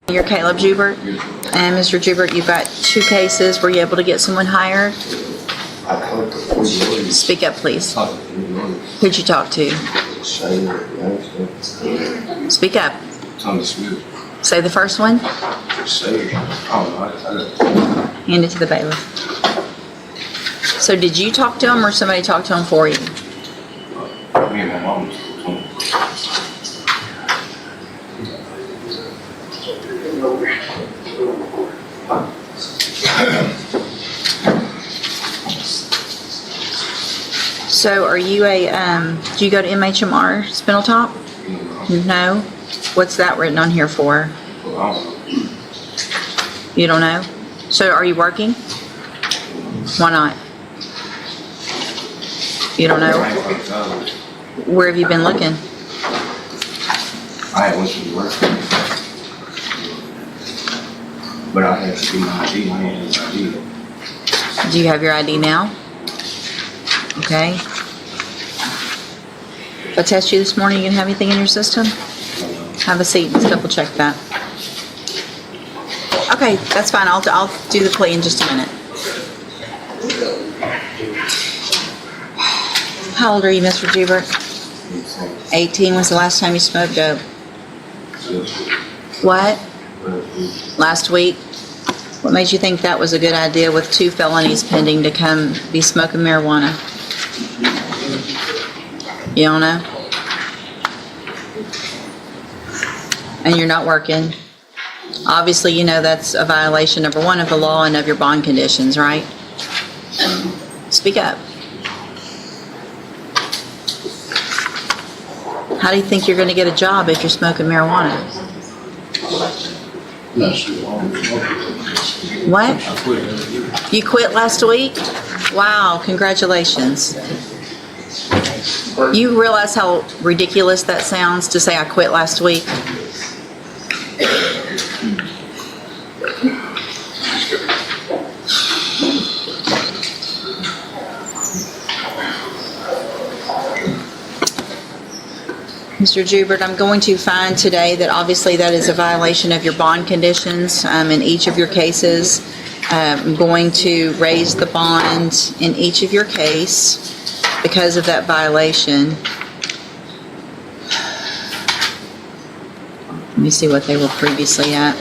You're Caleb Jubert, and Mr. Jubert, you've got 2 cases. Were you able to get someone hired? I talked to 4 lawyers. Speak up, please. Talked to 4 lawyers. Who'd you talk to? Shane, Speak up. Tommy Smith. Say the first one. Shane. Hand it to the bailiff. So did you talk to him or somebody talked to him for you? Me and my mom was talking. So are you do you go to MHMR, Spindletop? No? What's that written on here for? You don't know? So are you working? Why not? You don't know? Where have you been looking? I went to work. But I had to do my ID. I had his ID. Do you have your ID now? Okay. If I test you this morning, you gonna have anything in your system? Have a seat, let's double check that. Okay, that's fine, I'll do the plea in just a minute. How old are you, Mr. Jubert? 18 was the last time you smoked dope. What? Last week? What made you think that was a good idea with 2 felonies pending to come be smoking marijuana? You don't know? And you're not working? Obviously, you know that's a violation, number 1, of the law and of your bond conditions, right? Speak up. How do you think you're going to get a job if you're smoking marijuana? What? You quit last week? Wow, congratulations. You realize how ridiculous that sounds to say I quit last week? Mr. Jubert, I'm going to find today that obviously that is a violation of your bond conditions in each of your cases. I'm going to raise the bond in each of your case because of that violation. Let me see what they were previously at.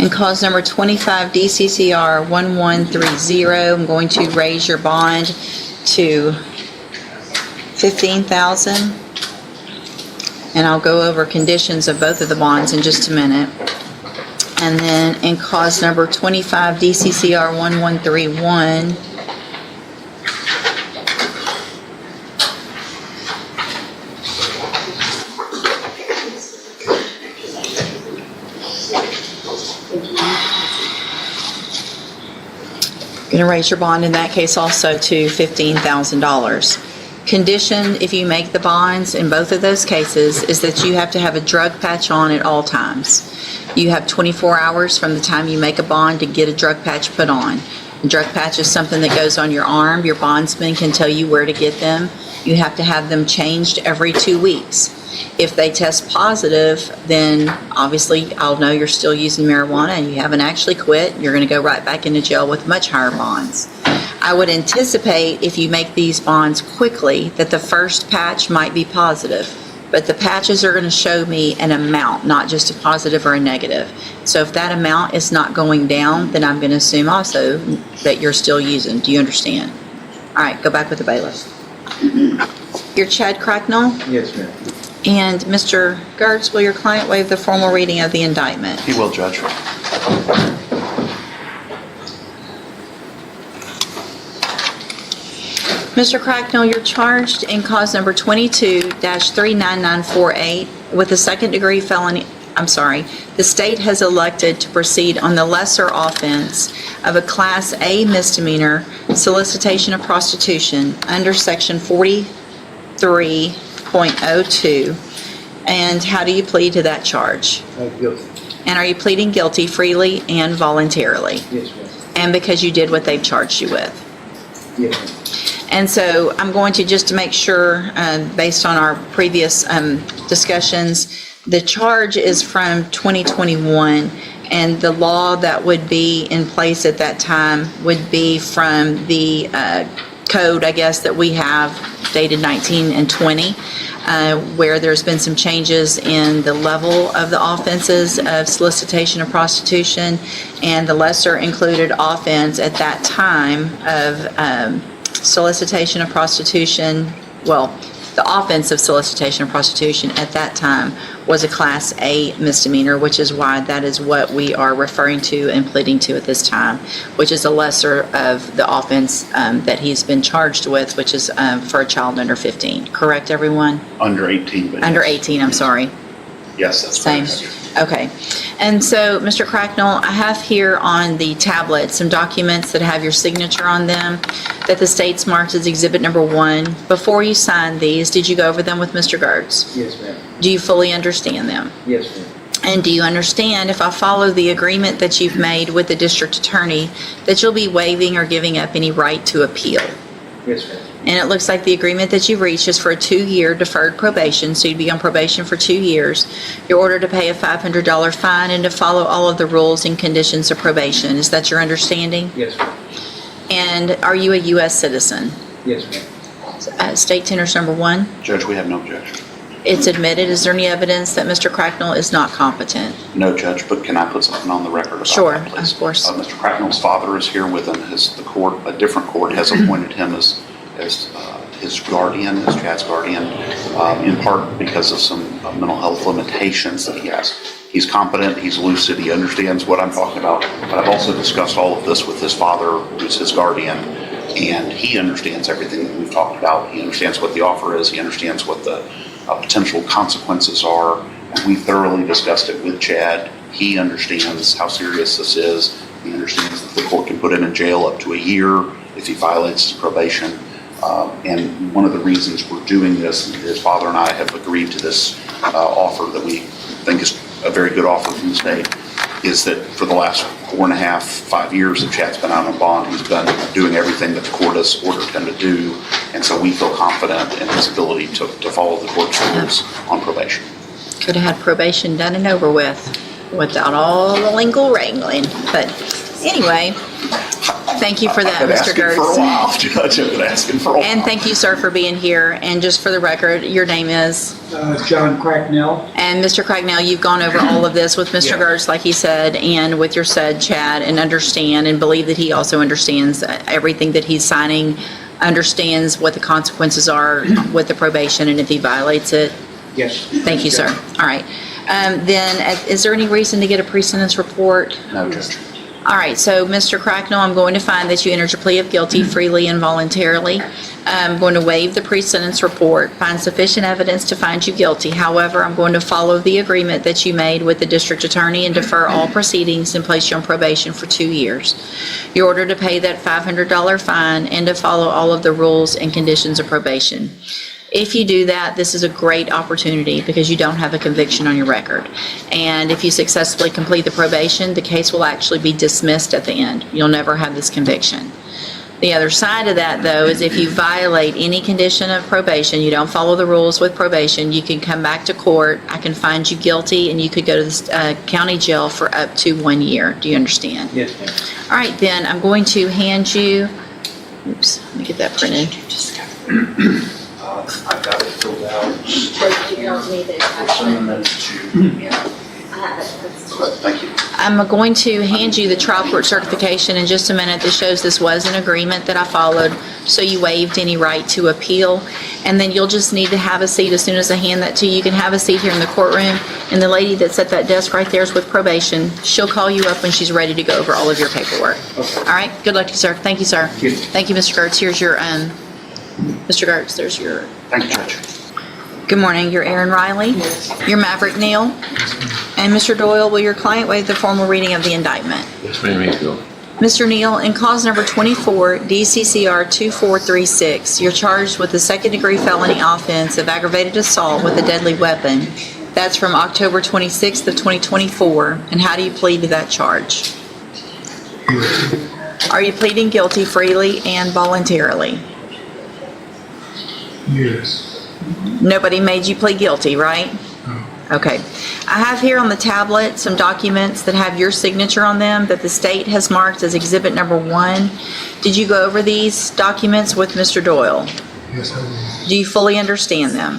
In cause number 25 DCCR 1130, I'm going to raise your bond to $15,000, and I'll go over conditions of both of the bonds in just a minute. And then in cause number 25 DCCR 1131, going to raise your bond in that case also to $15,000. Condition, if you make the bonds in both of those cases, is that you have to have a drug patch on at all times. You have 24 hours from the time you make a bond to get a drug patch put on. A drug patch is something that goes on your arm. Your bondsman can tell you where to get them. You have to have them changed every 2 weeks. If they test positive, then obviously I'll know you're still using marijuana and you haven't actually quit. You're going to go right back into jail with much higher bonds. I would anticipate if you make these bonds quickly that the first patch might be positive, but the patches are going to show me an amount, not just a positive or a negative. So if that amount is not going down, then I'm going to assume also that you're still using. Do you understand? All right, go back with the bailiff. You're Chad Cracknell? Yes, ma'am. And Mr. Gertz, will your client waive the formal reading of the indictment? He will, Judge. Mr. Cracknell, you're charged in cause number 22-39948 with a second-degree felony. I'm sorry. The state has elected to proceed on the lesser offense of a Class A misdemeanor, solicitation of prostitution, under Section 43.02. And how do you plead to that charge? Guilty. And are you pleading guilty freely and voluntarily? Yes, ma'am. And because you did what they've charged you with? Yes, ma'am. And so I'm going to, just to make sure, based on our previous discussions, the charge is from 2021, and the law that would be in place at that time would be from the code, I guess, that we have dated 19 and 20, where there's been some changes in the level of the offenses of solicitation of prostitution, and the lesser included offense at that time of solicitation of prostitution, well, the offense of solicitation of prostitution at that time was a Class A misdemeanor, which is why that is what we are referring to and pleading to at this time, which is a lesser of the offense that he's been charged with, which is for a child under 15. Correct, everyone? Under 18. But Under yes. 18, I'm sorry. Yes, that's Same. correct. Okay. And so, Mr. Cracknell, I have here on the tablet some documents that have your signature on them that the state's marked as Exhibit Number 1. Before you signed these, did you go over them with Mr. Gertz? Yes, ma'am. Do you fully understand them? Yes, ma'am. And do you understand, if I follow the agreement that you've made with the district attorney, that you'll be waiving or giving up any right to appeal? Yes, ma'am. And it looks like the agreement that you've reached is for a 2-year deferred probation, so you'd be on probation for 2 years. You're ordered to pay a $500 fine and to follow all of the rules and conditions of probation. Is that your understanding? Yes, ma'am. And are you a U.S. citizen? Yes, ma'am. State tenors number 1, Judge, we have no objection. it's admitted. Is there any evidence that Mr. Cracknell is not competent? No, Judge, but can I put something on the record about Sure, that, please? of course. Mr. Cracknell's father is here with him. The court, a different court, has appointed him as his guardian, as Chad's guardian, in part because of some mental health limitations that he has. He's competent, he's lucid, he understands what I'm talking about, but I've also discussed all of this with his father, who's his guardian, and he understands everything that we've talked about. He understands what the offer is, he understands what the potential consequences are, and we thoroughly discussed it with Chad. He understands how serious this is. He understands that the court can put him in jail up to a year if he violates his probation. And one of the reasons we're doing this, his father and I have agreed to this offer that we think is a very good offer from the state, is that for the last 4.5, 5 years that Chad's been out on bond, he's been doing everything that the court has ordered him to do. And so we feel confident in his ability to follow the court's rules on probation. Could have had probation done and over with without all the legal wrangling. But anyway, thank you for that, I've been Mr. asking for a Gertz. while, Judge. I've been asking for a while. And thank you, sir, for being here. And just for the record, your name is? John Cracknell. And Mr. Cracknell, you've gone over all of this with Mr. Yeah. Gertz, like he said, and with your said Chad, and understand and believe that he also understands everything that he's signing, understands what the consequences are with the probation, and if he violates it. Yes. Thank you, sir. All right. Then, is there any reason to get a pre-sentence report? No, Judge. All right, so Mr. Cracknell, I'm going to find that you entered your plea of guilty freely and voluntarily. I'm going to waive the pre-sentence report, find sufficient evidence to find you guilty. However, I'm going to follow the agreement that you made with the district attorney and defer all proceedings and place you on probation for 2 years. You're ordered to pay that $500 fine and to follow all of the rules and conditions of probation. If you do that, this is a great opportunity because you don't have a conviction on your record. And if you successfully complete the probation, the case will actually be dismissed at the end. You'll never have this conviction. The other side of that, though, is if you violate any condition of probation, you don't follow the rules with probation, you can come back to court, I can find you guilty, and you could go to the county jail for up to 1 year. Do you understand? Yes, ma'am. All right, then, I'm going to hand you, oops, let me get that printed. I got it filled out. But you don't need the I'll send attachment. that to Thank you. I'm going to hand you the trial court certification in just a minute that shows this was an agreement that I followed, so you waived any right to appeal. And then you'll just need to have a seat as soon as I hand that to you. You can have a seat here in the courtroom, and the lady that's at that desk right there is with probation. She'll call you up when she's ready to go over all of your paperwork. Okay. All right, good luck to you, sir. Thank you, sir. Thank you. Thank you, Mr. Gertz. Here's your, Mr. Gertz, there's your, Thank you, Judge. good morning. You're Aaron Riley. You're Maverick Neal. And Mr. Doyle, will your client waive the formal reading of the indictment? Yes, ma'am, you go. Mr. Neal, in cause number 24, DCCR 2436, you're charged with the second-degree felony offense of aggravated assault with a deadly weapon That's from October 26th of 2024. And how do you plead to that charge? Are you pleading guilty freely and voluntarily? Yes. Nobody made you plead guilty, right? No. Okay. I have here on the tablet some documents that have your signature on them that the state has marked as Exhibit Number 1. Did you go over these documents with Mr. Doyle? Yes, I will. Do you fully understand them?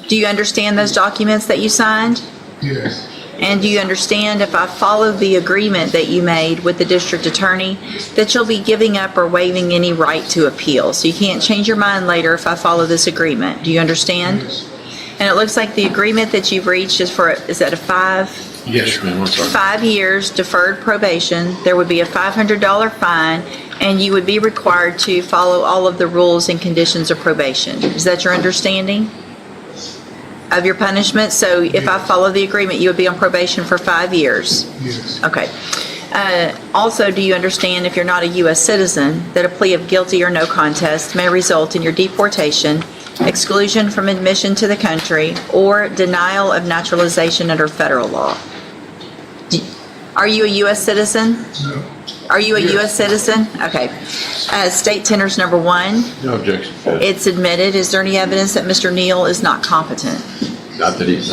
Do you understand those documents that you signed? Yes. And do you understand, if I follow the agreement that you made with the district attorney, that you'll be giving up or waiving any right to appeal? So you can't change your mind later if I follow this agreement. Do you understand? Yes. And it looks like the agreement that you've reached is for, is that a 5 Yes, ma'am. I'm sorry. 5 years deferred probation? There would be a $500 fine, and you would be required to follow all of the rules and conditions of probation. Is that your understanding of your punishment? So if I follow the agreement, you would be on probation for 5 years. Yes. Okay. Also, do you understand, if you're not a U.S. citizen, that a plea of guilty or no contest may result in your deportation, exclusion from admission to the country, or denial of naturalization under federal law? Are you a U.S. citizen? No. Are you a U.S. citizen? Okay. State Tenders Number 1, No objection. it's admitted. Is there any evidence that Mr. Neal is not competent? Not that he's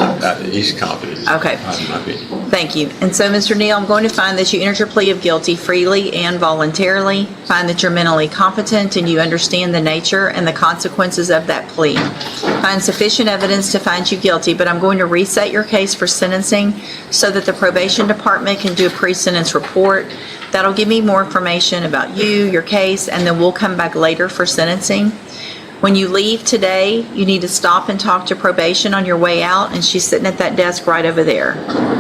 competent. Okay. In my opinion. Thank you. And so, Mr. Neal, I'm going to find that you entered your plea of guilty freely and voluntarily, find that you're mentally competent and you understand the nature and the consequences of that plea. Find sufficient evidence to find you guilty, but I'm going to reset your case for sentencing so that the probation department can do a pre-sentence report. That'll give me more information about you, your case, and then we'll come back later for sentencing. When you leave today, you need to stop and talk to probation on your way out, and she's sitting at that desk right over there.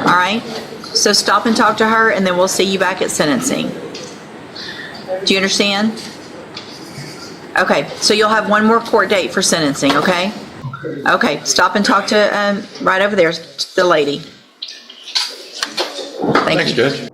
All right? So stop and talk to her, and then we'll see you back at sentencing. Do you understand? Okay, so you'll have one more court date for sentencing, okay? Okay. Okay, stop and talk to right over there, the lady. Thank Thanks, you. Judge.